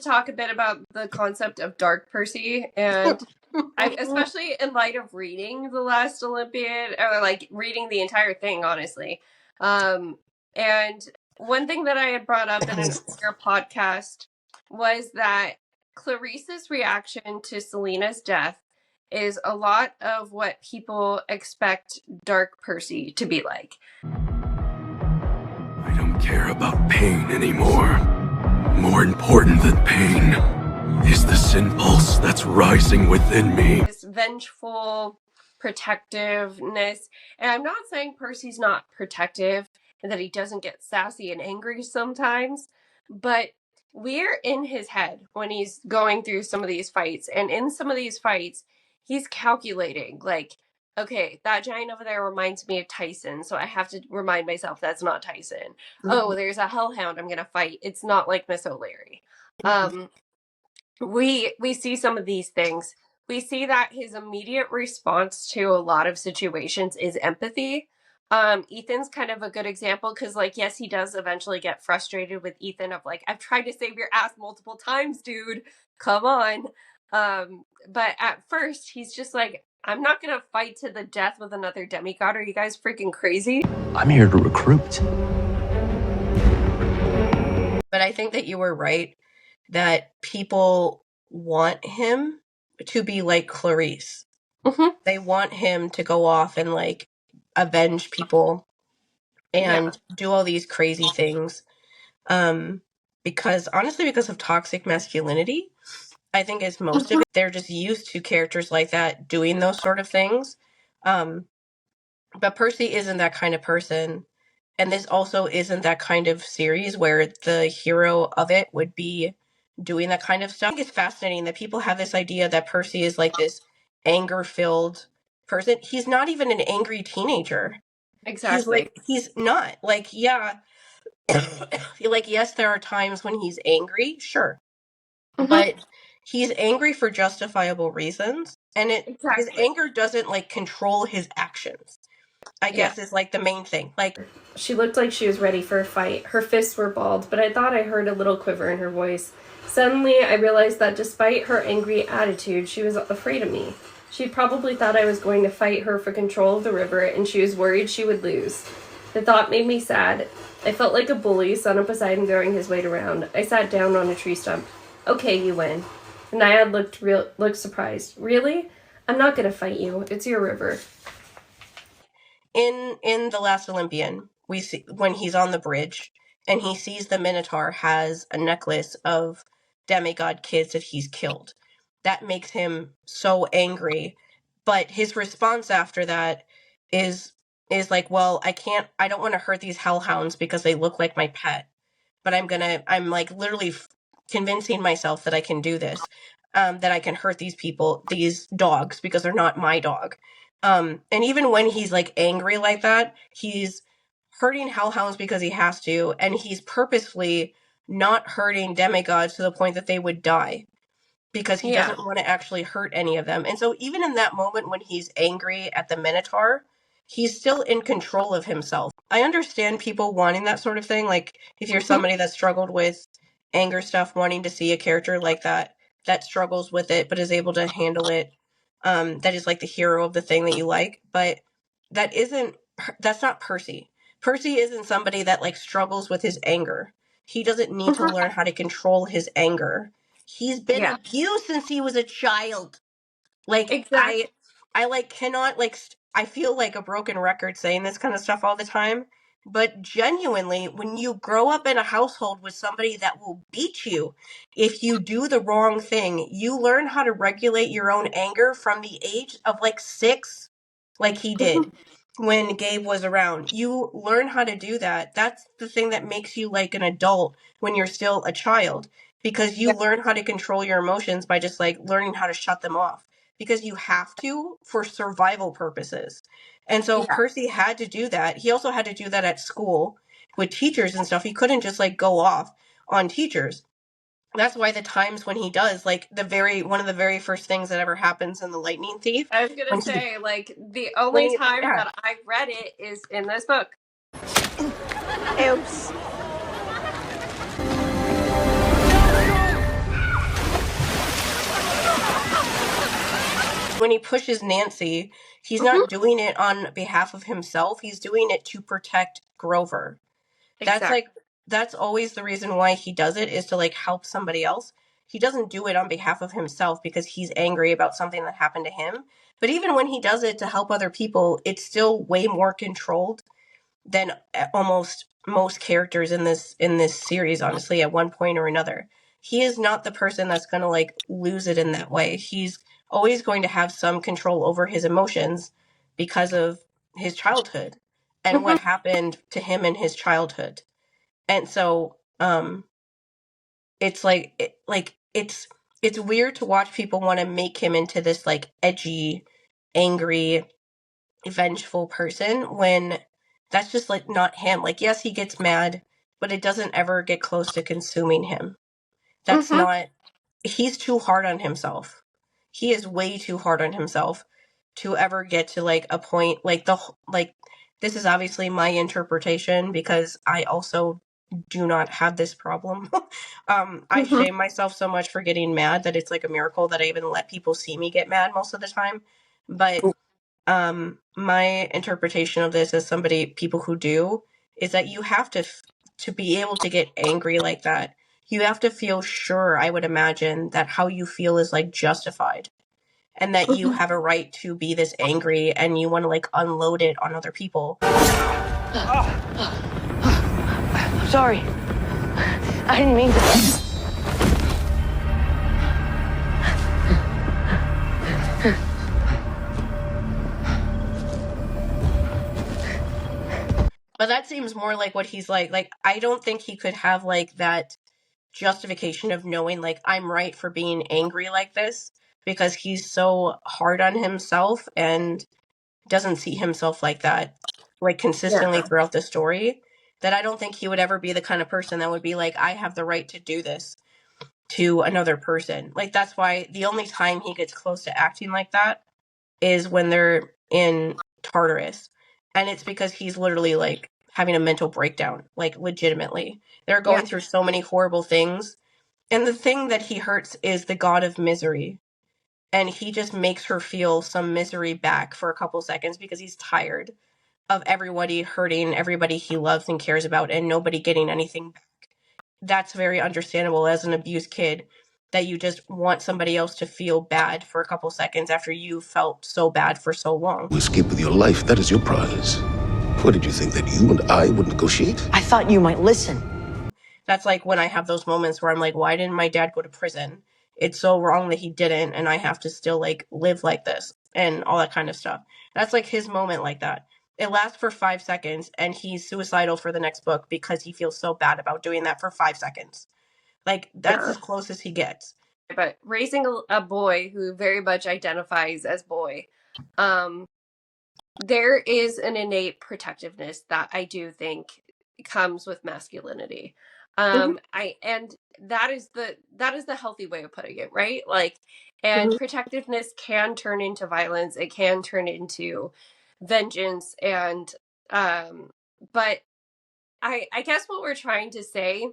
talk a bit about the concept of Dark Percy, and especially in light of reading The Last Olympian, or like reading the entire thing, honestly. And one thing that I had brought up in an earlier podcast was that Clarice's reaction to Selena's death is a lot of what people expect Dark Percy to be like. I don't care about pain anymore. More important than pain is the sin pulse that's rising within me. This vengeful protectiveness. And I'm not saying Percy's not protective and that he doesn't get sassy and angry sometimes, but we're in his head when he's going through some of these fights. And in some of these fights, he's calculating, like, okay, that giant over there reminds me of Tyson, so I have to remind myself that's not Tyson. Mm-hmm. Oh, there's a hellhound I'm going to fight. It's not like Miss O'Leary. Mm-hmm. We see some of these things. We see that his immediate response to a lot of situations is empathy. Ethan's kind of a good example because, like, yes, he does eventually get frustrated with Ethan of like, I've tried to save your ass multiple times, dude. Come on. But at first, he's just like, I'm not going to fight to the death with another demigod. Are you guys freaking crazy? I'm here to recruit. But I think that you were right that people want him to be like Clarice. Mm-hmm. They want him to go off and like avenge people and do all these crazy things. Because honestly, because of toxic masculinity, I think it's most of it. They're just used to characters like that doing those sort of things. But Percy isn't that kind of person. And this also isn't that kind of series where the hero of it would be doing that kind of stuff. I think it's fascinating that people have this idea that Percy is like this anger-filled person. He's not even an angry teenager. Exactly. He's not. Like, yeah. Like, yes, there are times when he's angry, sure. Mm-hmm. But he's angry for justifiable reasons. And his anger doesn't, like, control his actions. I guess is like the main thing. Like, she looked like she was ready for a fight. Her fists were balled, but I thought I heard a little quiver in her voice. Suddenly, I realized that despite her angry attitude, she was afraid of me. She probably thought I was going to fight her for control of the river, and she was worried she would lose. The thought made me sad. I felt like a bully, son of Poseidon throwing his weight around. I sat down on a tree stump. Okay, you win. The Naiad looked surprised. Really? I'm not going to fight you. It's your river. In The Last Olympian, we see when he's on the bridge and he sees the Minotaur has a necklace of demigod kids that he's killed. That makes him so angry. But his response after that is like, well, I don't want to hurt these hellhounds because they look like my pet. But I'm like literally convincing myself that I can do this. That I can hurt these people, these dogs, because they're not my dog. And even when he's like angry like that, he's hurting hellhounds because he has to, and he's purposefully not hurting demigods to the point that they would die because he doesn't want to actually hurt any of them. And so even in that moment when he's angry at the Minotaur, he's still in control of himself. I understand people wanting that sort of thing. Like if you're somebody that struggled with anger stuff, wanting to see a character like that struggles with it, but is able to handle it. That is like the hero of the thing that you like, but that's not Percy. Percy isn't somebody that like struggles with his anger. He doesn't need to learn how to control his anger. He's been abused since he was a child. Like, exactly. I like cannot like, I feel like a broken record saying this kind of stuff all the time, but genuinely, when you grow up in a household with somebody that will beat you if you do the wrong thing, you learn how to regulate your own anger from the age of like 6, like he did when Gabe was around. You learn how to do that. That's the thing that makes you like an adult when you're still a child, because you learn how to control your emotions by just like learning how to shut them off, because you have to for survival purposes. And so Percy had to do that. He also had to do that at school with teachers and stuff. He couldn't just like go off on teachers. That's why the times when he does, like one of the very first things that ever happens in The Lightning Thief. I was going to say, like, the only time that I've read it is in this book. Oops. when he pushes Nancy, he's Hmm. not doing it on behalf of himself. He's doing it to protect Grover. That's Exactly. like, that's always the reason why he does it, is to like help somebody else. He doesn't do it on behalf of himself because he's angry about something that happened to him. But even when he does it to help other people, it's still way more controlled than almost most characters in this series, honestly, at one point or another. He is not the person that's going to like lose it in that way. He's always going to have some control over his emotions because of his childhood and Hmm. what happened to him in his childhood. And so it's like it's weird to watch people want to make him into this like edgy, angry, vengeful person when that's just like not him. Like, yes, he gets mad, but it doesn't ever get close to consuming him. That's Hmm. not, he's too hard on himself. He is way too hard on himself to ever get to like a point like like this is obviously my interpretation because I also do not have this problem. I Hmm. shame myself so much for getting mad that it's like a miracle that I even let people see me get mad most of the time. But my interpretation of this as somebody people who do is that you have to be able to get angry like that, you have to feel sure, I would imagine, that how you feel is like justified and that you have a right to be this angry and you want to like unload it on other people. I'm sorry. I didn't mean to. But that seems more like what he's like. Like, I don't think he could have like that justification of knowing like I'm right for being angry like this because he's so hard on himself and doesn't see himself like that, like consistently Yeah. throughout the story, that I don't think he would ever be the kind of person that would be like, I have the right to do this to another person. Like, that's why the only time he gets close to acting like that is when they're in Tartarus. And it's because he's literally like having a mental breakdown, like legitimately. They're Yeah. going through so many horrible things. And the thing that he hurts is the god of misery, and he just makes her feel some misery back for a couple seconds because he's tired of everybody hurting everybody he loves and cares about and nobody getting anything back. That's very understandable as an abused kid, that you just want somebody else to feel bad for a couple seconds after you felt so bad for so long. You escape with your life, that is your prize. What did you think, that you and I would negotiate? I thought you might listen. That's like when I have those moments where I'm like, why didn't my dad go to prison? It's so wrong that he didn't, and I have to still like live like this and all that kind of stuff. That's like his moment like that. It lasts for 5 seconds, and he's suicidal for the next book because he feels so bad about doing that for 5 seconds. Like, that's Yeah. as close as he gets. But raising a boy who very much identifies as boy, um, there is an innate protectiveness that I do think comes with masculinity. Mm-hmm. I and that is the healthy way of putting it, right? Like, and Mm-hmm. protectiveness can turn into violence. It can turn into vengeance, and but I guess what we're trying to say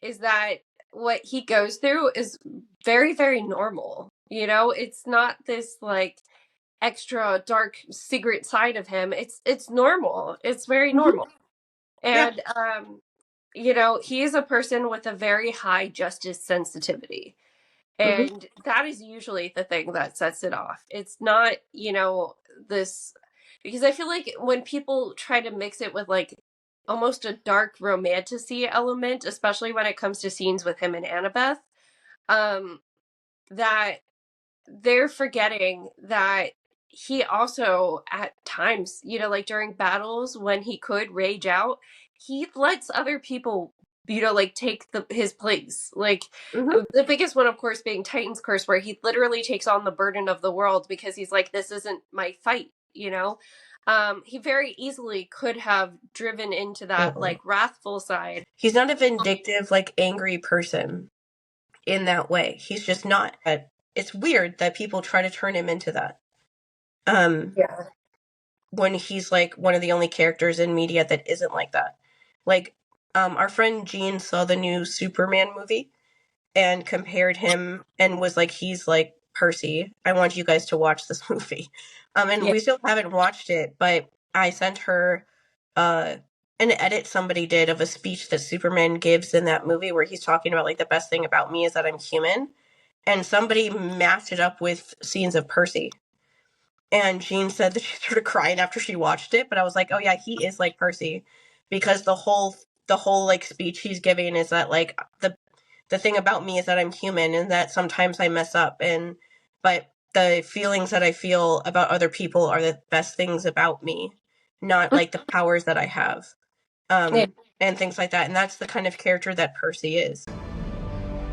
is that what he goes through is very, very normal. You know, it's not this like extra dark secret side of him. It's normal. It's very Mm-hmm. normal. Yeah. And you know, he is a person with a very high justice sensitivity. Mm-hmm. And that is usually the thing that sets it off. It's not, you know, this, because I feel like when people try to mix it with like almost a dark romantasy element, especially when it comes to scenes with him and Annabeth, um, that they're forgetting that he also at times, you know, like during battles when he could rage out, he lets other people, you know, like take his place. Like Mm-hmm. the biggest one of course being Titan's curse, where he literally takes on the burden of the world because he's like, this isn't my fight, you know. He very easily could have driven into that Mm-mm. like wrathful side. He's not a vindictive, like angry person in that way. He's just not. It's weird that people try to turn him into that. Yeah. When he's like one of the only characters in media that isn't like that. Like, our friend Jean saw the new Superman movie and compared him and was like, he's like Percy, I want you guys to watch this movie. And Yeah. we still haven't watched it, but I sent her an edit somebody did of a speech that Superman gives in that movie where he's talking about, like, the best thing about me is that I'm human. And somebody matched it up with scenes of Percy. And Jean said that she started crying after she watched it, but I was like, oh yeah, he is like Percy. Because the whole like speech he's giving is that, like, the thing about me is that I'm human and that sometimes I mess up, but the feelings that I feel about other people are the best things about me, not like the powers that I have. Yeah. And things like that. And that's the kind of character that Percy is.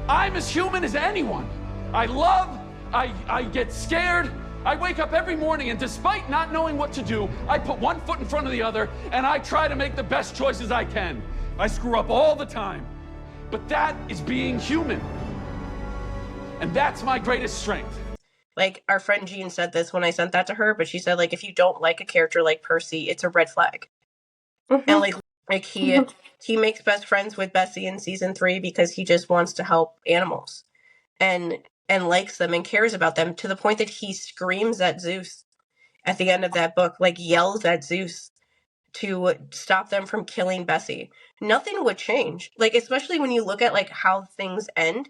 I'm as human as anyone. I love, I get scared. I wake up every morning and despite not knowing what to do, I put one foot in front of the other and I try to make the best choices I can. I screw up all the time. But that is being human. And that's my greatest strength. Like, our friend Jean said this when I sent that to her, but she said, like, if you don't like a character like Percy, it's a red flag. Mm-hmm. And like he makes best friends with Bessie in season 3 because he just wants to help animals and likes them and cares about them, to the point that he screams at Zeus at the end of that book, like yells at Zeus to stop them from killing Bessie. Nothing would change. Like, especially when you look at, like, how things end,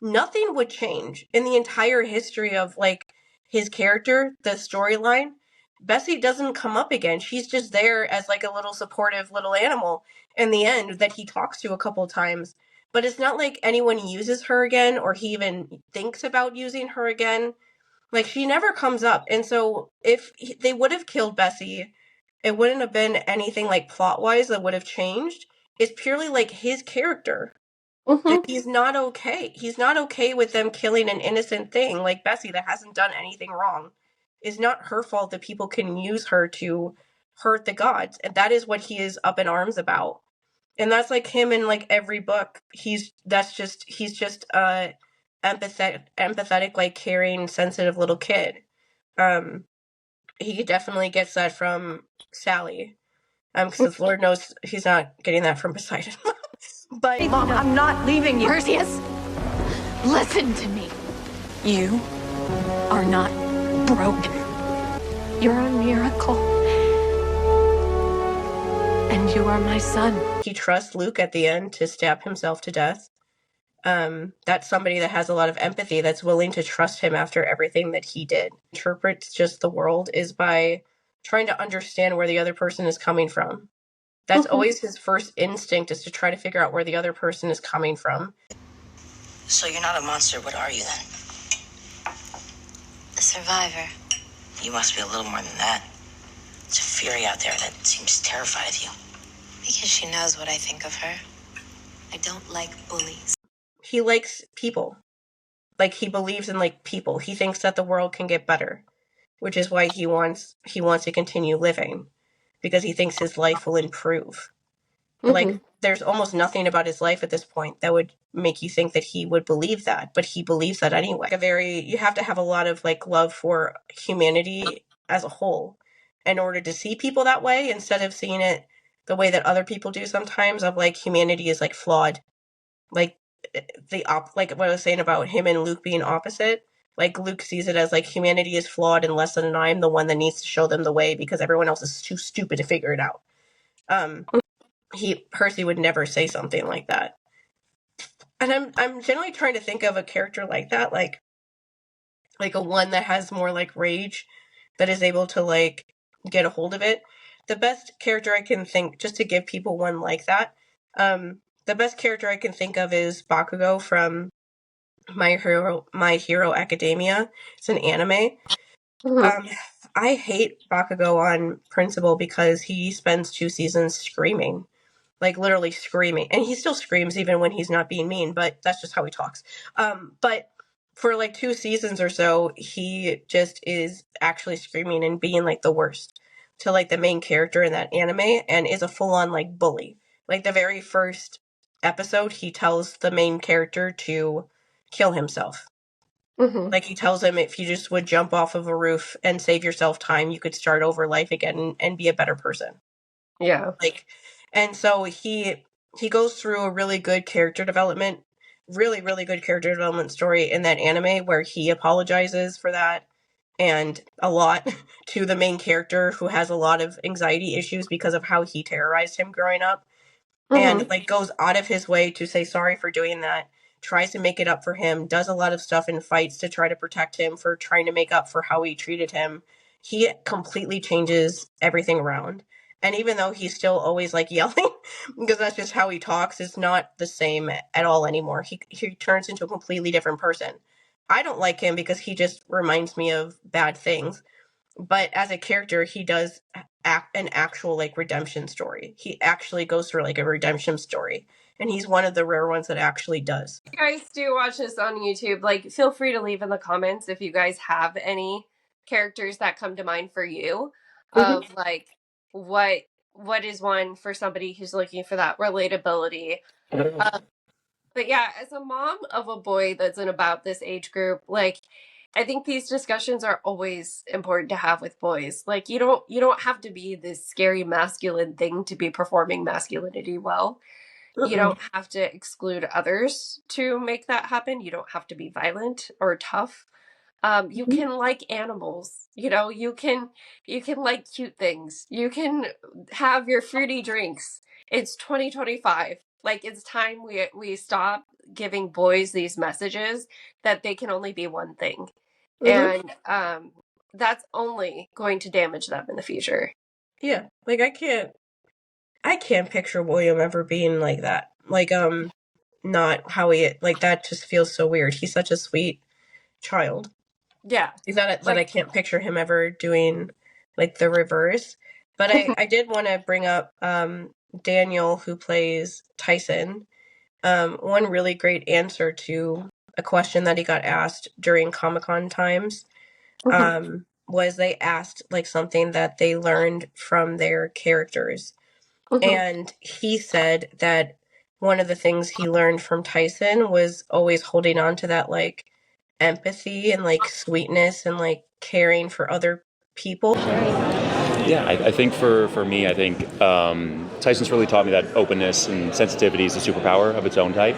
nothing would change in the entire history of, like, his character, the storyline. Bessie doesn't come up again. She's just there as, like, a little supportive little animal in the end that he talks to a couple times. But it's not like anyone uses her again, or he even thinks about using her again. Like, she never comes up. And so if they would have killed Bessie, it wouldn't have been anything, like, plot-wise that would have changed. It's purely, like, his character. Mm-hmm. He's not okay. He's not okay with them killing an innocent thing like Bessie that hasn't done anything wrong. It's not her fault that people can use her to hurt the gods. And that is what he is up in arms about. And that's, like, him in, like, every book. He's just empathetic, like, caring, sensitive little kid. He definitely gets that from Sally. Because Lord knows he's not getting that from Poseidon. But Mom, I'm not leaving you. Perseus, listen to me. You are not broken. You're a miracle. And you are my son. he trusts Luke at the end to stab himself to death. That's somebody that has a lot of empathy, that's willing to trust him after everything that he did. Interprets just the world is by trying to understand where the other person is coming from. That's always his first instinct, is to try to figure out where the other person is coming from. So you're not a monster, what are you then? A survivor. You must be a little more than that. There's a fury out there that seems terrified of you. Because she knows what I think of her. I don't like bullies. He likes people. Like, he believes in, like, people. He thinks that the world can get better, which is why he wants to continue living, because he thinks his life will improve. Like, there's almost nothing about his life at this point that would make you think that he would believe that, but he believes that anyway. You have to have a lot of, like, love for humanity as a whole in order to see people that way, instead of seeing it the way that other people do sometimes, of, like, humanity is, like, flawed. Like, like what I was saying about him and Luke being opposite. Like, Luke sees it as, like, humanity is flawed unless and I'm the one that needs to show them the way because everyone else is too stupid to figure it out. Percy would never say something like that. And I'm generally trying to think of a character like that, like a one that has more, like, rage, that is able to, like, get a hold of it. The best character I can think, just to give people one like that, the best character I can think of is Bakugo from My Hero Academia. It's an anime. I hate Bakugo on principle because he spends 2 seasons screaming. Like, literally screaming. And he still screams even when he's not being mean, but that's just how he talks. But for, like, 2 seasons or so, he just is actually screaming and being, like, the worst to, like, the main character in that anime, and is a full-on, like, bully. Like, the very first episode, he tells the main character to kill himself. Like, he tells him, if you just would jump off of a roof and save yourself time, you could start over life again and be a better person. Yeah. Like, and so he goes through a really good character development really, really good character development story in that anime where he apologizes for that and a lot to the main character who has a lot of anxiety issues because of how he terrorized him growing up, and like goes out of his way to say sorry for doing that, tries to make it up for him, does a lot of stuff in fights to try to protect him for trying to make up for how he treated him. He completely changes everything around. And even though he's still always like yelling, because that's just how he talks, it's not the same at all anymore. He turns into a completely different person. I don't like him because he just reminds me of bad things. But as a character, he does an actual like redemption story. He actually goes through like a redemption story, and he's one of the rare ones that actually does. If you guys do watch this on YouTube, like, feel free to leave in the comments if you guys have any characters that come to mind for you of like what is one for somebody who's looking for that relatability. But yeah, as a mom of a boy that's in about this age group, like, I think these discussions are always important to have with boys. Like, you don't have to be this scary masculine thing to be performing masculinity well. You don't have to exclude others to make that happen. You don't have to be violent or tough. You can like animals, you can like cute things. You can have your fruity drinks. It's 2025. Like, it's time we stop giving boys these messages that they can only be one thing. And that's only going to damage them in the future. Yeah, like I can't picture William ever being like that. Like not how he like that just feels so weird. He's such a sweet child. Yeah. That I can't picture him ever doing like the reverse. But I did want to bring up Daniel, who plays Tyson. One really great answer to a question that he got asked during Comic-Con times was they asked like something that they learned from their characters. And he said that one of the things he learned from Tyson was always holding on to that like empathy and like sweetness and like caring for other people. Yeah, I think for me, I think Tyson's really taught me that openness and sensitivity is a superpower of its own type.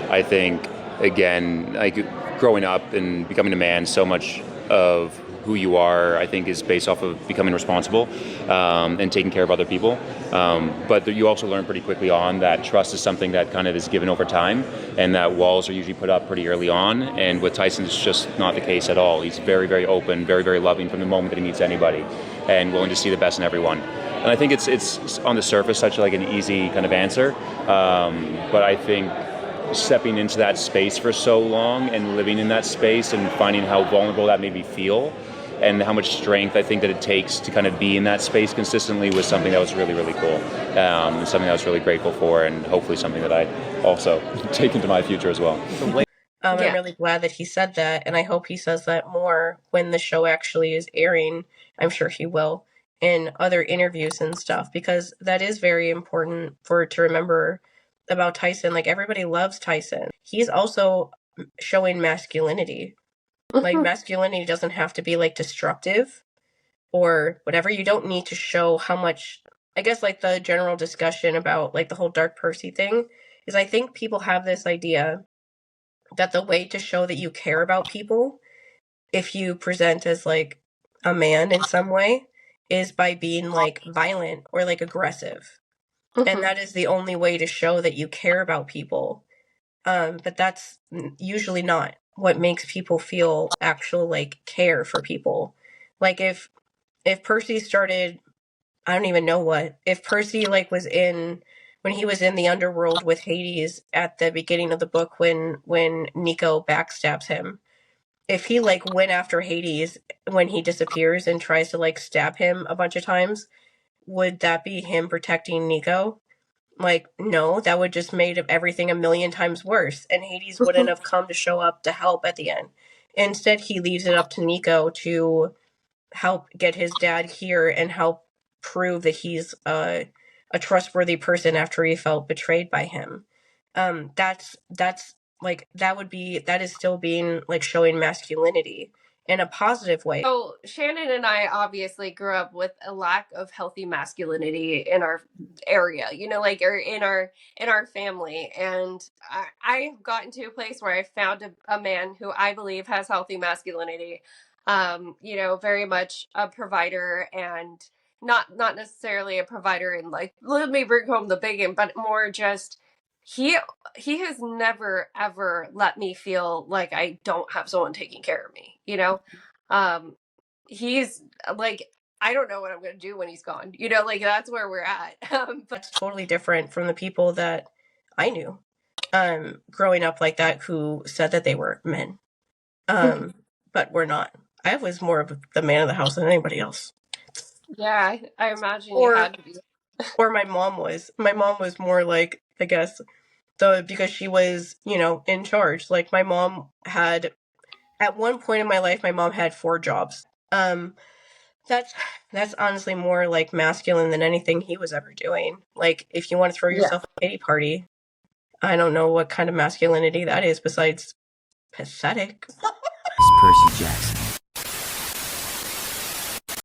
I think, again, like growing up and becoming a man, so much of who you are, I think, is based off of becoming responsible and taking care of other people. But you also learn pretty quickly on that trust is something that kind of is given over time, and that walls are usually put up pretty early on. And with Tyson, it's just not the case at all. He's very, very open, very, very loving from the moment that he meets anybody, and willing to see the best in everyone. And I think it's on the surface such like an easy kind of answer, but I think stepping into that space for so long and living in that space and finding how vulnerable that made me feel and how much strength I think that it takes to kind of be in that space consistently was something that was really, really cool, and something I was really grateful for, and hopefully something that I also take into my future as well. I'm really glad that he said that, and I hope he says that more when the show actually is airing. I'm sure he will in other interviews and stuff, because that is very important to remember about Tyson. Like, everybody loves Tyson. He's also showing masculinity. Like, masculinity doesn't have to be like destructive or whatever. You don't need to show how much, I guess, like the general discussion about like the whole Dark Percy thing is, I think people have this idea that the way to show that you care about people, if you present as like a man in some way, is by being like violent or like aggressive. And that is the only way to show that you care about people. But that's usually not what makes people feel actual like care for people. Like if Percy started, I don't even know what, if Percy like was in, when he was in the underworld with Hades at the beginning of the book when Nico backstabs him, if he like went after Hades when he disappears and tries to like stab him a bunch of times, would that be him protecting Nico? Like, no, that would just made everything a million times worse, and Hades wouldn't have come to show up to help at the end. Instead, he leaves it up to Nico to help get his dad here and help prove that he's a trustworthy person after he felt betrayed by him. That's like, that is still being like showing masculinity in a positive way. So Shannon and I obviously grew up with a lack of healthy masculinity in our area, like or in our family. And I've gotten to a place where I found a man who I believe has healthy masculinity. Very much a provider, and not necessarily a provider in like, let me bring home the bacon, but more just he he has never ever let me feel like I don't have someone taking care of me. um he's like, I don't know what I'm gonna do when he's gone, like that's where we're at. But That's totally different from the people that I knew growing up like that, who said that they were men, but were not. I was more of the man of the house than anybody else. yeah, I imagine you had to be. Or my mom was more like, I guess, because she was, in charge. Like my mom had, at one point in my life, my mom had 4 jobs. That's honestly more like masculine than anything he was ever doing. Like, if you want to throw yourself a pity party, I don't know what kind of masculinity that is besides pathetic. It's Percy Jackson.